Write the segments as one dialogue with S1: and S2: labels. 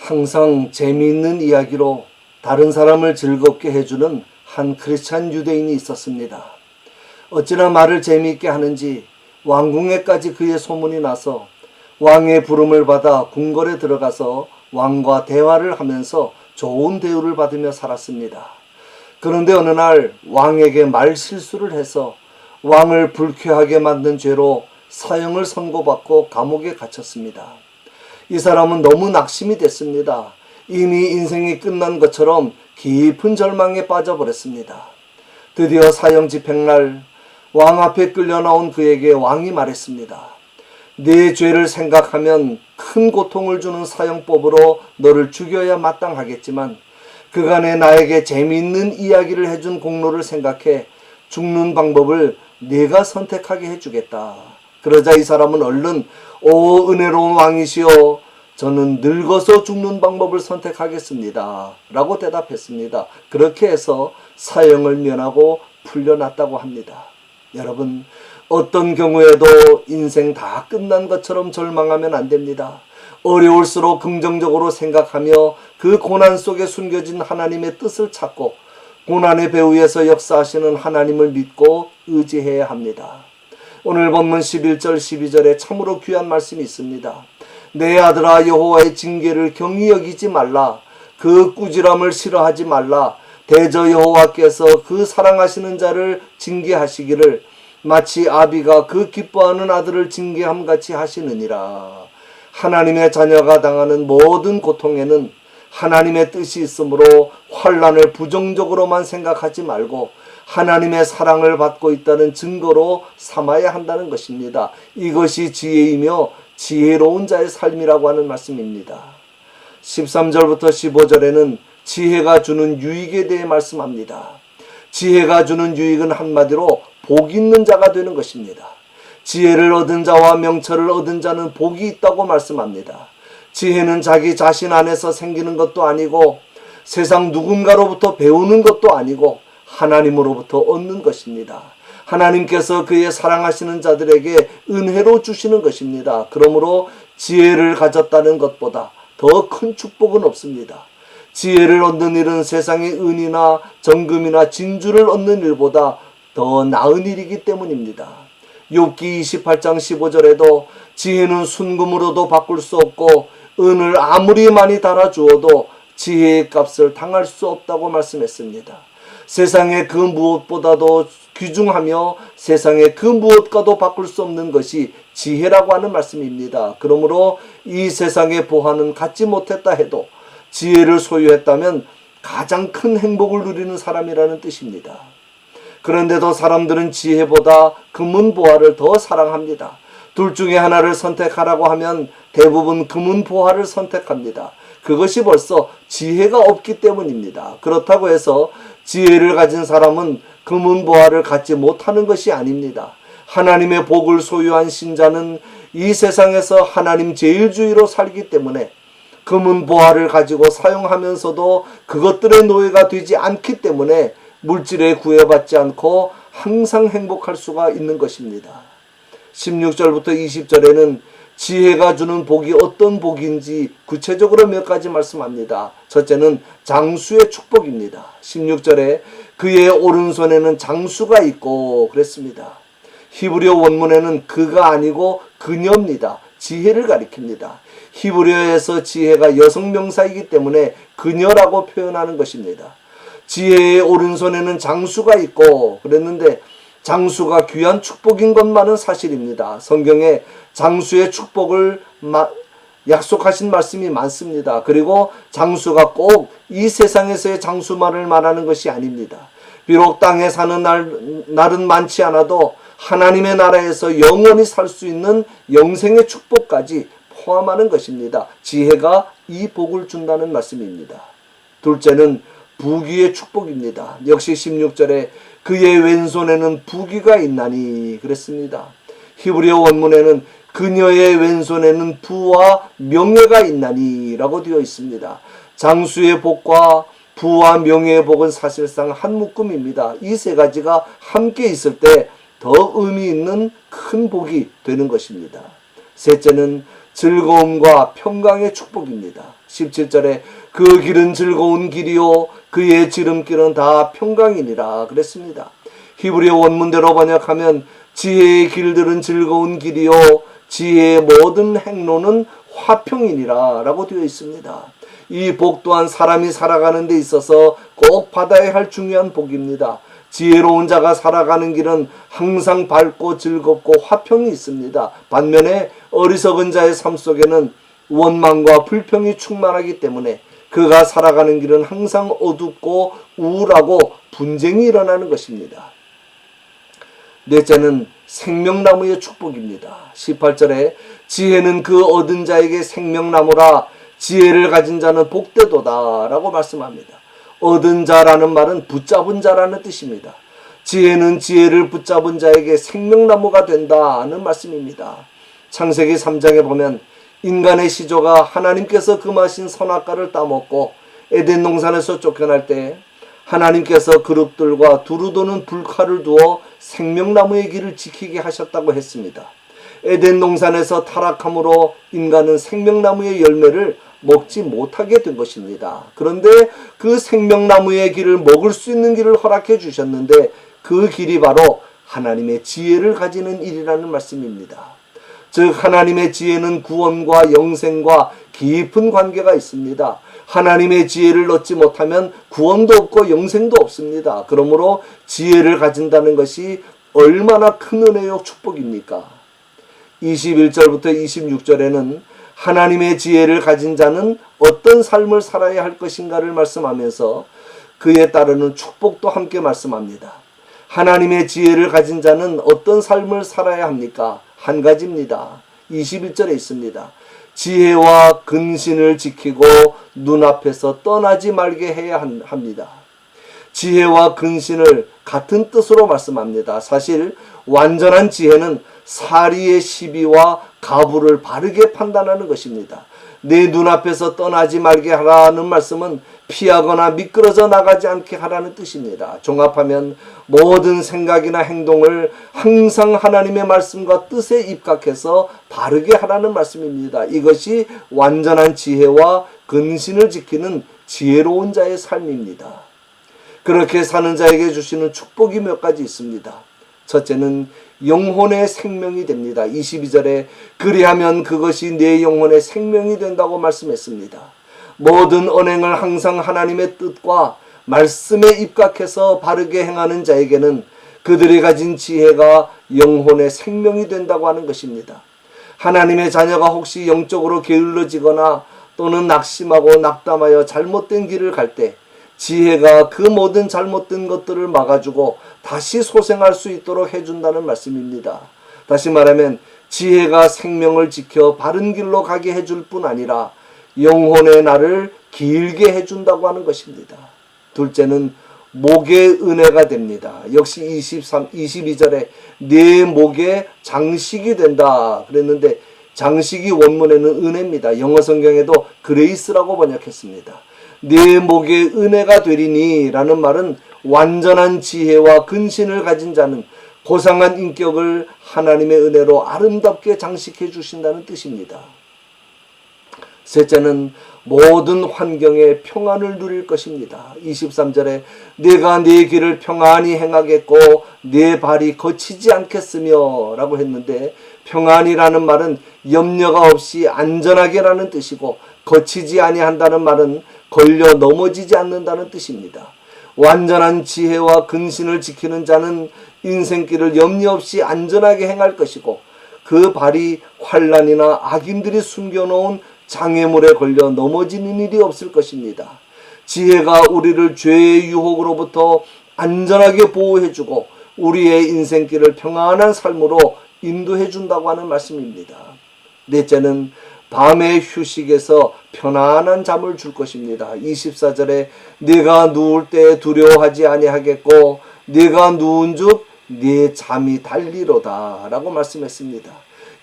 S1: 항상 재미있는 이야기로 다른 사람을 즐겁게 해주는 한 크리스찬 유대인이 있었습니다. 어찌나 말을 재미있게 하는지 왕궁에까지 그의 소문이 나서 왕의 부름을 받아 궁궐에 들어가서 왕과 대화를 하면서 좋은 대우를 받으며 살았습니다. 그런데 어느 날 왕에게 말실수를 해서 왕을 불쾌하게 만든 죄로 사형을 선고받고 감옥에 갇혔습니다. 이 사람은 너무 낙심이 됐습니다. 이미 인생이 끝난 것처럼 깊은 절망에 빠져버렸습니다. 드디어 사형 집행날 왕 앞에 끌려 나온 그에게 왕이 말했습니다. 네 죄를 생각하면 큰 고통을 주는 사형법으로 너를 죽여야 마땅하겠지만 그간에 나에게 재미있는 이야기를 해준 공로를 생각해 죽는 방법을 네가 선택하게 해주겠다. 그러자 이 사람은 얼른 오 은혜로운 왕이시여, 저는 늙어서 죽는 방법을 선택하겠습니다 라고 대답했습니다. 그렇게 해서 사형을 면하고 풀려났다고 합니다. 여러분, 어떤 경우에도 인생 다 끝난 것처럼 절망하면 안 됩니다. 어려울수록 긍정적으로 생각하며 그 고난 속에 숨겨진 하나님의 뜻을 찾고 고난의 배후에서 역사하시는 하나님을 믿고 의지해야 합니다. 오늘 본문 11절 12절에 참으로 귀한 말씀이 있습니다. 내 아들아, 여호와의 징계를 경히 여기지 말라. 그 꾸지람을 싫어하지 말라. 대저 여호와께서 그 사랑하시는 자를 징계하시기를 마치 아비가 그 기뻐하는 아들을 징계함같이 하시느니라. 하나님의 자녀가 당하는 모든 고통에는 하나님의 뜻이 있으므로 환난을 부정적으로만 생각하지 말고 하나님의 사랑을 받고 있다는 증거로 삼아야 한다는 것입니다. 이것이 지혜이며 지혜로운 자의 삶이라고 하는 말씀입니다. 13절부터 15절에는 지혜가 주는 유익에 대해 말씀합니다. 지혜가 주는 유익은 한마디로 복 있는 자가 되는 것입니다. 지혜를 얻은 자와 명철을 얻은 자는 복이 있다고 말씀합니다. 지혜는 자기 자신 안에서 생기는 것도 아니고 세상 누군가로부터 배우는 것도 아니고 하나님으로부터 얻는 것입니다. 하나님께서 그의 사랑하시는 자들에게 은혜로 주시는 것입니다. 그러므로 지혜를 가졌다는 것보다 더 큰 축복은 없습니다. 지혜를 얻는 일은 세상의 은이나 정금이나 진주를 얻는 일보다 더 나은 일이기 때문입니다. 욥기 28장 15절에도 지혜는 순금으로도 바꿀 수 없고 은을 아무리 많이 달아주어도 지혜의 값을 당할 수 없다고 말씀했습니다. 세상의 그 무엇보다도 귀중하며 세상의 그 무엇과도 바꿀 수 없는 것이 지혜라고 하는 말씀입니다. 그러므로 이 세상의 보화는 갖지 못했다 해도 지혜를 소유했다면 가장 큰 행복을 누리는 사람이라는 뜻입니다. 그런데도 사람들은 지혜보다 금은 보화를 더 사랑합니다. 둘 중에 하나를 선택하라고 하면 대부분 금은 보화를 선택합니다. 그것이 벌써 지혜가 없기 때문입니다. 그렇다고 해서 지혜를 가진 사람은 금은 보화를 갖지 못하는 것이 아닙니다. 하나님의 복을 소유한 신자는 이 세상에서 하나님 제일주의로 살기 때문에 금은 보화를 가지고 사용하면서도 그것들의 노예가 되지 않기 때문에 물질에 구애받지 않고 항상 행복할 수가 있는 것입니다. 16절부터 20절에는 지혜가 주는 복이 어떤 복인지 구체적으로 몇 가지 말씀합니다. 첫째는 장수의 축복입니다. 16절에 그의 오른손에는 장수가 있고 그랬습니다. 히브리어 원문에는 그가 아니고 그녀입니다. 지혜를 가리킵니다. 히브리어에서 지혜가 여성 명사이기 때문에 그녀라고 표현하는 것입니다. 지혜의 오른손에는 장수가 있고 그랬는데 장수가 귀한 축복인 것만은 사실입니다. 성경에 장수의 축복을 약속하신 말씀이 많습니다. 그리고 장수가 꼭 이 세상에서의 장수만을 말하는 것이 아닙니다. 비록 땅에 사는 날은 많지 않아도 하나님의 나라에서 영원히 살 수 있는 영생의 축복까지 포함하는 것입니다. 지혜가 이 복을 준다는 말씀입니다. 둘째는 부귀의 축복입니다. 역시 16절에 그의 왼손에는 부귀가 있나니 그랬습니다. 히브리어 원문에는 그녀의 왼손에는 부와 명예가 있나니 라고 되어 있습니다. 장수의 복과 부와 명예의 복은 사실상 한 묶음입니다. 이 세 가지가 함께 있을 때 더 의미 있는 큰 복이 되는 것입니다. 셋째는 즐거움과 평강의 축복입니다. 17절에 그 길은 즐거운 길이요 그의 지름길은 다 평강이니라 그랬습니다. 히브리어 원문대로 번역하면 지혜의 길들은 즐거운 길이요 지혜의 모든 행로는 화평이니라 라고 되어 있습니다. 이 복 또한 사람이 살아가는 데 있어서 꼭 받아야 할 중요한 복입니다. 지혜로운 자가 살아가는 길은 항상 밝고 즐겁고 화평이 있습니다. 반면에 어리석은 자의 삶 속에는 원망과 불평이 충만하기 때문에 그가 살아가는 길은 항상 어둡고 우울하고 분쟁이 일어나는 것입니다. 넷째는 생명나무의 축복입니다. 18절에 지혜는 그 얻은 자에게 생명나무라 지혜를 가진 자는 복되도다 라고 말씀합니다. 얻은 자라는 말은 붙잡은 자라는 뜻입니다. 지혜는 지혜를 붙잡은 자에게 생명나무가 된다는 말씀입니다. 창세기 3장에 보면 인간의 시조가 하나님께서 금하신 선악과를 따먹고 에덴 동산에서 쫓겨날 때 하나님께서 그룹들과 두루 도는 불칼을 두어 생명나무의 길을 지키게 하셨다고 했습니다. 에덴 동산에서 타락함으로 인간은 생명나무의 열매를 먹지 못하게 된 것입니다. 그런데 그 생명나무의 길을 먹을 수 있는 길을 허락해 주셨는데 그 길이 바로 하나님의 지혜를 가지는 일이라는 말씀입니다. 즉 하나님의 지혜는 구원과 영생과 깊은 관계가 있습니다. 하나님의 지혜를 얻지 못하면 구원도 없고 영생도 없습니다. 그러므로 지혜를 가진다는 것이 얼마나 큰 은혜요 축복입니까? 21절부터 26절에는 하나님의 지혜를 가진 자는 어떤 삶을 살아야 할 것인가를 말씀하면서 그에 따르는 축복도 함께 말씀합니다. 하나님의 지혜를 가진 자는 어떤 삶을 살아야 합니까? 한 가지입니다. 21절에 있습니다. 지혜와 근신을 지키고 눈앞에서 떠나지 말게 해야 합니다. 지혜와 근신을 같은 뜻으로 말씀합니다. 사실 완전한 지혜는 사리의 시비와 가부를 바르게 판단하는 것입니다. 내 눈앞에서 떠나지 말게 하라는 말씀은 피하거나 미끄러져 나가지 않게 하라는 뜻입니다. 종합하면 모든 생각이나 행동을 항상 하나님의 말씀과 뜻에 입각해서 바르게 하라는 말씀입니다. 이것이 완전한 지혜와 근신을 지키는 지혜로운 자의 삶입니다. 그렇게 사는 자에게 주시는 축복이 몇 가지 있습니다. 첫째는 영혼의 생명이 됩니다. 22절에 그리하면 그것이 내 영혼의 생명이 된다고 말씀했습니다. 모든 언행을 항상 하나님의 뜻과 말씀에 입각해서 바르게 행하는 자에게는 그들이 가진 지혜가 영혼의 생명이 된다고 하는 것입니다. 하나님의 자녀가 혹시 영적으로 게을러지거나 또는 낙심하고 낙담하여 잘못된 길을 갈 때 지혜가 그 모든 잘못된 것들을 막아주고 다시 소생할 수 있도록 해준다는 말씀입니다. 다시 말하면 지혜가 생명을 지켜 바른 길로 가게 해줄 뿐 아니라 영혼의 날을 길게 해준다고 하는 것입니다. 둘째는 목의 은혜가 됩니다. 역시 22절에 내 목에 장식이 된다 그랬는데 장식이 원문에는 은혜입니다. 영어 성경에도 그레이스라고 번역했습니다. 내 목에 은혜가 되리니 라는 말은 완전한 지혜와 근신을 가진 자는 고상한 인격을 하나님의 은혜로 아름답게 장식해 주신다는 뜻입니다. 셋째는 모든 환경에 평안을 누릴 것입니다. 23절에 내가 네 길을 평안히 행하겠고 네 발이 거치지 않겠으며 라고 했는데 평안이라는 말은 염려가 없이 안전하게 라는 뜻이고 거치지 아니한다는 말은 걸려 넘어지지 않는다는 뜻입니다. 완전한 지혜와 근신을 지키는 자는 인생길을 염려 없이 안전하게 행할 것이고 그 발이 환난이나 악인들이 숨겨놓은 장애물에 걸려 넘어지는 일이 없을 것입니다. 지혜가 우리를 죄의 유혹으로부터 안전하게 보호해주고 우리의 인생길을 평안한 삶으로 인도해준다고 하는 말씀입니다. 넷째는 밤의 휴식에서 편안한 잠을 줄 것입니다. 24절에 네가 누울 때 두려워하지 아니하겠고 네가 누운즉 네 잠이 달리로다 라고 말씀했습니다.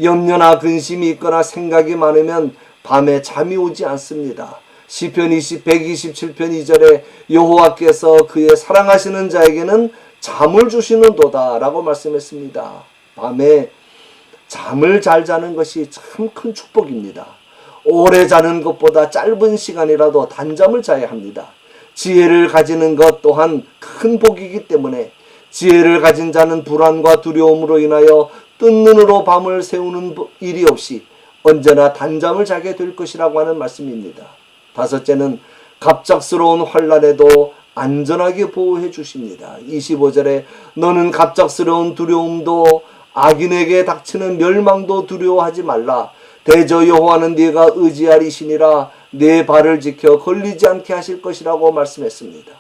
S1: 염려나 근심이 있거나 생각이 많으면 밤에 잠이 오지 않습니다. 시편 127편 2절에 여호와께서 그의 사랑하시는 자에게는 잠을 주시는 도다 라고 말씀했습니다. 밤에 잠을 잘 자는 것이 참 큰 축복입니다. 오래 자는 것보다 짧은 시간이라도 단잠을 자야 합니다. 지혜를 가지는 것 또한 큰 복이기 때문에 지혜를 가진 자는 불안과 두려움으로 인하여 뜬 눈으로 밤을 새우는 일이 없이 언제나 단잠을 자게 될 것이라고 하는 말씀입니다. 다섯째는 갑작스러운 환난에도 안전하게 보호해 주십니다. 25절에 너는 갑작스러운 두려움도 악인에게 닥치는 멸망도 두려워하지 말라. 대저 여호와는 네가 의지할 이시니라. 네 발을 지켜 걸리지 않게 하실 것이라고 말씀했습니다.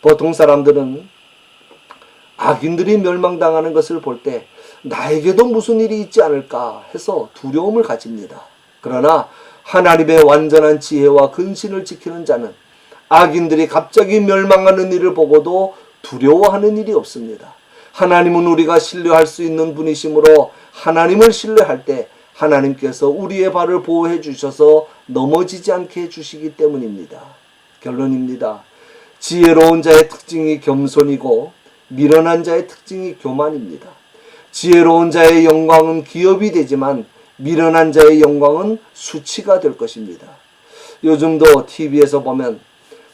S1: 보통 사람들은 악인들이 멸망당하는 것을 볼 때 나에게도 무슨 일이 있지 않을까 해서 두려움을 가집니다. 그러나 하나님의 완전한 지혜와 근신을 지키는 자는 악인들이 갑자기 멸망하는 일을 보고도 두려워하는 일이 없습니다. 하나님은 우리가 신뢰할 수 있는 분이시므로 하나님을 신뢰할 때 하나님께서 우리의 발을 보호해 주셔서 넘어지지 않게 해주시기 때문입니다. 결론입니다. 지혜로운 자의 특징이 겸손이고 미련한 자의 특징이 교만입니다. 지혜로운 자의 영광은 기업이 되지만 미련한 자의 영광은 수치가 될 것입니다. 요즘도 TV에서 보면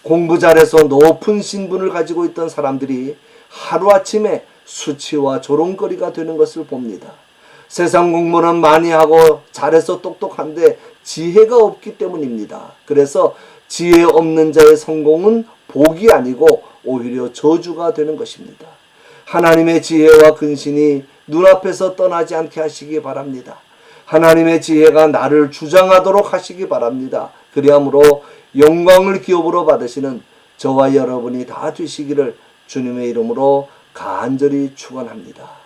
S1: 공부 잘해서 높은 신분을 가지고 있던 사람들이 하루아침에 수치와 조롱거리가 되는 것을 봅니다. 세상 공부는 많이 하고 잘해서 똑똑한데 지혜가 없기 때문입니다. 그래서 지혜 없는 자의 성공은 복이 아니고 오히려 저주가 되는 것입니다. 하나님의 지혜와 근신이 눈앞에서 떠나지 않게 하시기 바랍니다. 하나님의 지혜가 나를 주장하도록 하시기 바랍니다. 그리함으로 영광을 기업으로 받으시는 저와 여러분이 다 되시기를 주님의 이름으로 간절히 축원합니다.